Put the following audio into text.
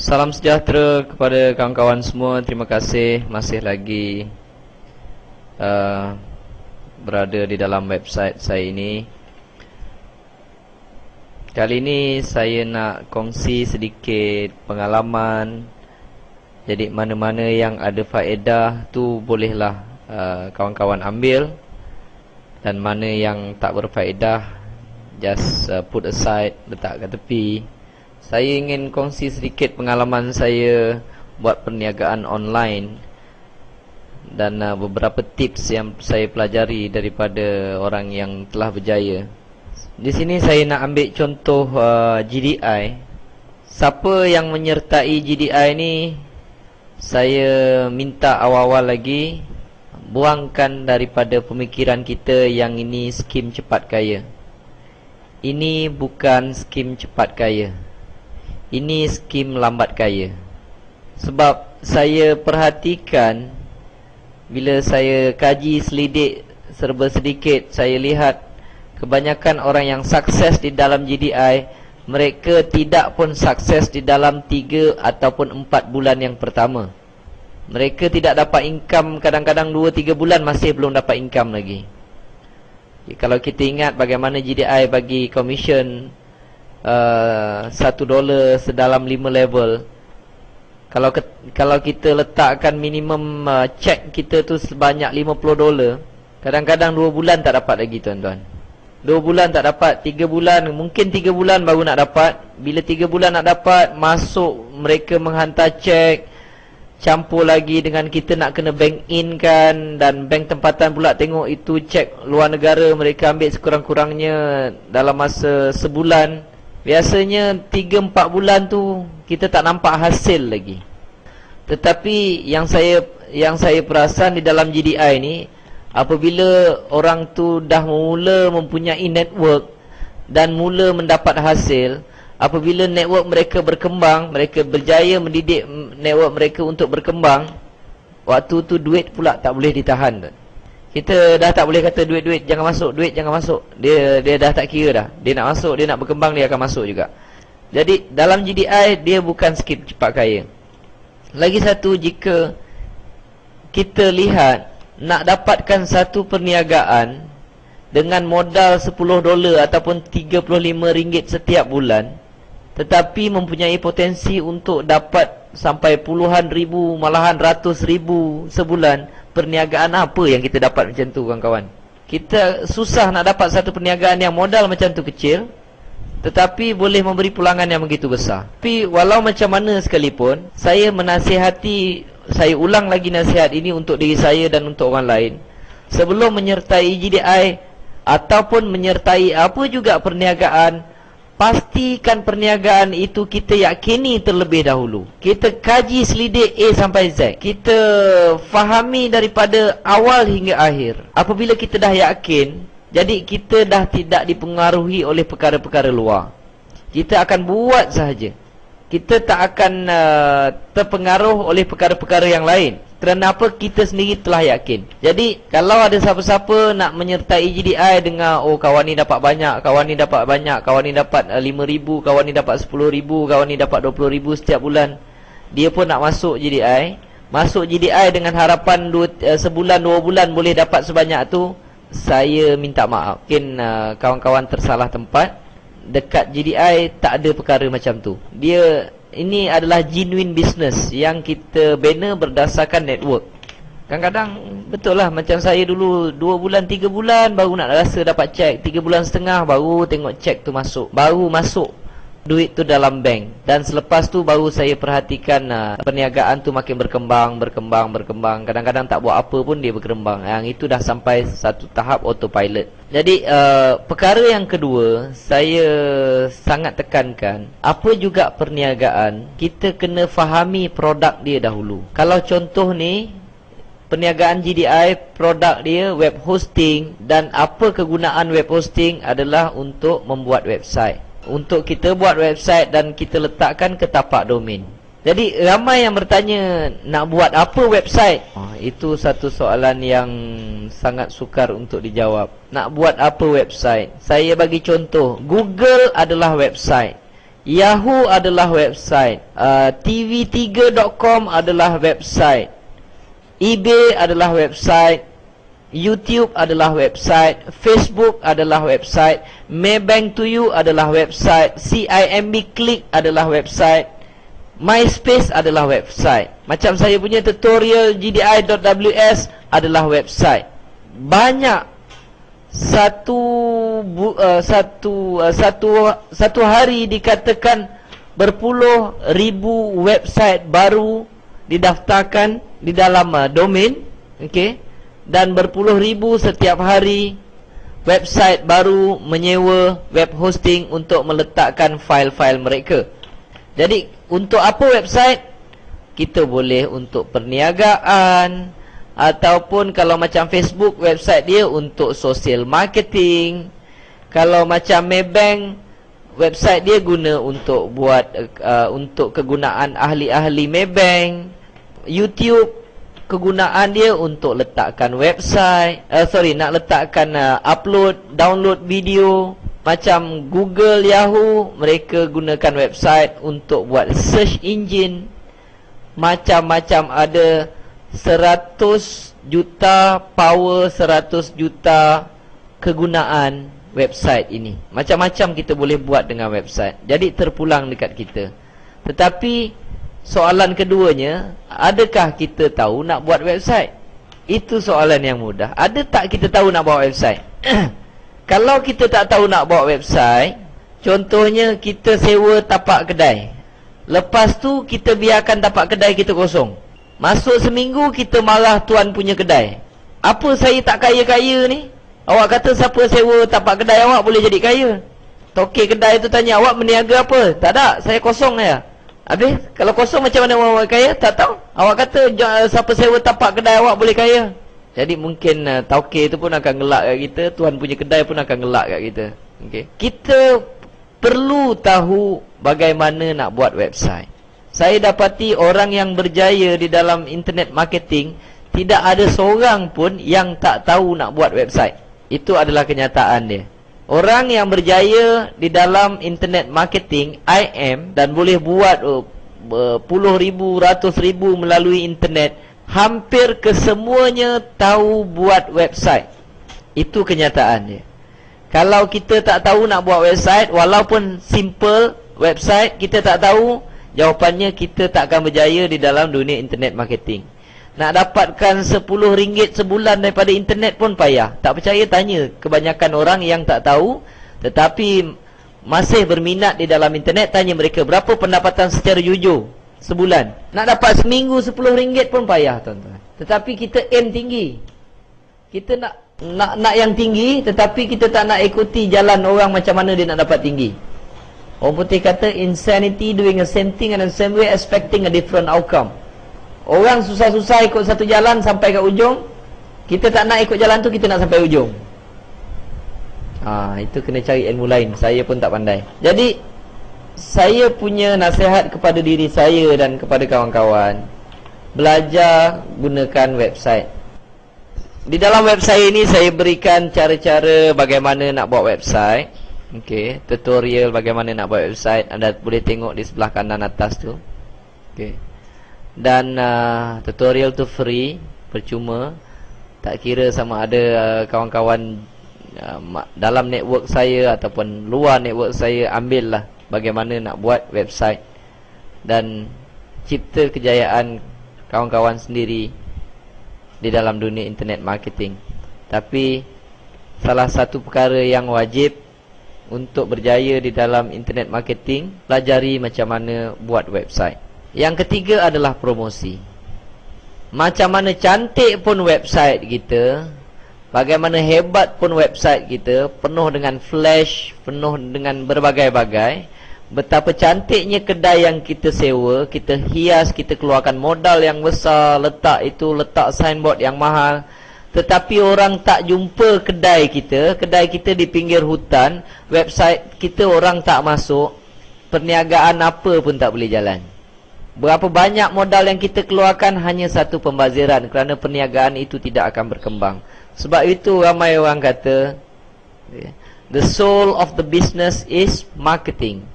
Salam sejahtera kepada kawan-kawan semua. Terima kasih masih lagi berada di dalam website saya ini. Kali ini saya nak kongsi sedikit pengalaman. Jadi mana-mana yang ada faedah tu bolehlah kawan-kawan ambil, dan mana yang tak berfaedah just put aside, letak ke tepi. Saya ingin kongsi sedikit pengalaman saya buat perniagaan online dan beberapa tips yang saya pelajari daripada orang yang telah berjaya. Di sini saya nak ambil contoh GDI. Siapa yang menyertai GDI ni, saya minta awal-awal lagi buangkan daripada pemikiran kita yang ini skim cepat kaya. Ini bukan skim cepat kaya. Ini skim lambat kaya. Sebab saya perhatikan, bila saya kaji selidik serba sedikit, saya lihat kebanyakan orang yang sukses di dalam GDI, mereka tidak pun sukses di dalam 3 ataupun 4 bulan yang pertama. Mereka tidak dapat income, kadang-kadang 2-3 bulan masih belum dapat income lagi. Kalau kita ingat bagaimana GDI bagi commission $1 sedalam 5 level. Kalau kita letakkan minimum check kita tu sebanyak $50, kadang-kadang 2 bulan tak dapat lagi tuan-tuan. 2 bulan tak dapat, 3 bulan, mungkin 3 bulan baru nak dapat. Bila 3 bulan nak dapat, masuk mereka menghantar check, campur lagi dengan kita nak kena bank in kan, dan bank tempatan pula tengok itu cek luar negara, mereka ambil sekurang-kurangnya dalam masa sebulan. Biasanya 3-4 bulan tu kita tak nampak hasil lagi. Tetapi yang saya perasan di dalam GDI ni, apabila orang tu dah mula mempunyai network dan mula mendapat hasil, apabila network mereka berkembang, mereka berjaya mendidik network mereka untuk berkembang, waktu tu duit pula tak boleh ditahan. Kita dah tak boleh kata duit jangan masuk, duit jangan masuk. Dia dah tak kira dah. Dia nak masuk, dia nak berkembang, dia akan masuk juga. Jadi dalam GDI dia bukan skip cepat kaya. Lagi satu, jika kita lihat nak dapatkan satu perniagaan dengan modal $10 ataupun RM35 setiap bulan, tetapi mempunyai potensi untuk dapat sampai puluhan ribu, malahan ratus ribu sebulan, perniagaan apa yang kita dapat macam tu kawan-kawan? Kita susah nak dapat satu perniagaan yang modal macam tu kecil, tetapi boleh memberi pulangan yang begitu besar. Tapi walau macam mana sekalipun, saya menasihati, saya ulang lagi nasihat ini untuk diri saya dan untuk orang lain. Sebelum menyertai GDI ataupun menyertai apa juga perniagaan, pastikan perniagaan itu kita yakini terlebih dahulu. Kita kaji selidik A sampai Z. Kita fahami daripada awal hingga akhir. Apabila kita dah yakin, jadi kita dah tidak dipengaruhi oleh perkara-perkara luar. Kita akan buat sahaja. Kita tak akan terpengaruh oleh perkara-perkara yang lain. Kerana apa? Kita sendiri telah yakin. Jadi kalau ada siapa-siapa nak menyertai GDI dengan, oh kawan ni dapat banyak, kawan ni dapat banyak, kawan ni dapat 5,000, kawan ni dapat 10,000, kawan ni dapat 20,000 setiap bulan, dia pun nak masuk GDI. Masuk GDI dengan harapan sebulan 2 bulan boleh dapat sebanyak tu. Saya minta maaf, mungkin kawan-kawan tersalah tempat. Dekat GDI tak ada perkara macam tu. Ini adalah genuine business yang kita bina berdasarkan network. Kadang-kadang betul lah, macam saya dulu 2 bulan 3 bulan baru nak rasa dapat cek, 3 bulan setengah baru tengok cek tu masuk, baru masuk duit tu dalam bank. Dan selepas tu baru saya perhatikan perniagaan tu makin berkembang. Kadang-kadang tak buat apa pun dia berkembang. Yang itu dah sampai satu tahap autopilot. Jadi perkara yang kedua, saya sangat tekankan, apa juga perniagaan, kita kena fahami produk dia dahulu. Kalau contoh ni, perniagaan GDI, produk dia web hosting, dan apa kegunaan web hosting adalah untuk membuat website. Untuk kita buat website dan kita letakkan ke tapak domain. Jadi ramai yang bertanya, nak buat apa website? Itu satu soalan yang sangat sukar untuk dijawab. Nak buat apa website? Saya bagi contoh, Google adalah website. Yahoo adalah website, tv3.com adalah website, eBay adalah website, YouTube adalah website, Facebook adalah website, Maybank to You adalah website, CIMB Click adalah website, MySpace adalah website. Macam saya punya tutorial gdi.ws adalah website. Banyak. Satu hari dikatakan berpuluh ribu website baru didaftarkan di dalam domain, okey, dan berpuluh ribu setiap hari website baru menyewa web hosting untuk meletakkan file-file mereka. Jadi untuk apa website? Kita boleh untuk perniagaan, ataupun kalau macam Facebook, website dia untuk social marketing. Kalau macam Maybank, website dia guna untuk buat untuk kegunaan ahli-ahli Maybank. YouTube, kegunaan dia untuk letakkan website, nak letakkan upload, download video. Macam Google, Yahoo, mereka gunakan website untuk buat search engine. Macam-macam ada 100 juta power, 100 juta kegunaan website ini. Macam-macam kita boleh buat dengan website. Jadi terpulang dekat kita. Tetapi soalan keduanya, adakah kita tahu nak buat website? Itu soalan yang mudah. Ada tak kita tahu nak buat website? Kalau kita tak tahu nak buat website, contohnya kita sewa tapak kedai. Lepas tu kita biarkan tapak kedai kita kosong. Masuk seminggu kita marah tuan punya kedai. Apa saya tak kaya-kaya ni? Awak kata siapa sewa tapak kedai awak boleh jadi kaya. Tokek kedai tu tanya, awak berniaga apa? Tak ada, saya kosong ya. Habis kalau kosong macam mana awak kaya? Tak tahu. Awak kata siapa sewa tapak kedai awak boleh kaya. Jadi mungkin tokek tu pun akan gelak kat kita, tuan punya kedai pun akan gelak kat kita. Okey. Kita perlu tahu bagaimana nak buat website. Saya dapati orang yang berjaya di dalam internet marketing, tidak ada seorang pun yang tak tahu nak buat website. Itu adalah kenyataan dia. Orang yang berjaya di dalam internet marketing, IM, dan boleh buat puluh ribu, ratus ribu melalui internet, hampir kesemuanya tahu buat website. Itu kenyataan dia. Kalau kita tak tahu nak buat website, walaupun simple website, kita tak tahu, jawapannya kita tak akan berjaya di dalam dunia internet marketing. Nak dapatkan RM10 sebulan daripada internet pun payah. Tak percaya tanya kebanyakan orang yang tak tahu tetapi masih berminat di dalam internet, tanya mereka berapa pendapatan secara jujur sebulan. Nak dapat seminggu RM10 pun payah, tuan-tuan. Tetapi kita aim tinggi. Kita nak yang tinggi, tetapi kita tak nak ikuti jalan orang macam mana dia nak dapat tinggi. Orang putih kata insanity, doing the same thing and the same way, expecting a different outcome. Orang susah-susah ikut satu jalan sampai ke ujung, kita tak nak ikut jalan tu, kita nak sampai ujung. Itu kena cari ilmu lain. Saya pun tak pandai. Jadi saya punya nasihat kepada diri saya dan kepada kawan-kawan, belajar gunakan website. Di dalam website ini saya berikan cara-cara bagaimana nak buat website. Okey, tutorial bagaimana nak buat website. Anda boleh tengok di sebelah kanan atas tu. Okey. Dan tutorial tu free, percuma. Tak kira sama ada kawan-kawan dalam network saya ataupun luar network saya, ambillah bagaimana nak buat website dan cipta kejayaan kawan-kawan sendiri di dalam dunia internet marketing. Tapi salah satu perkara yang wajib untuk berjaya di dalam internet marketing, pelajari macam mana buat website. Yang ketiga adalah promosi. Macam mana cantik pun website kita, bagaimana hebat pun website kita, penuh dengan flash, penuh dengan berbagai-bagai, betapa cantiknya kedai yang kita sewa, kita hias, kita keluarkan modal yang besar, letak signboard yang mahal, tetapi orang tak jumpa kedai kita di pinggir hutan, website kita orang tak masuk, perniagaan apa pun tak boleh jalan. Berapa banyak modal yang kita keluarkan, hanya satu pembaziran, kerana perniagaan itu tidak akan berkembang. Sebab itu ramai orang kata the soul of the business is marketing.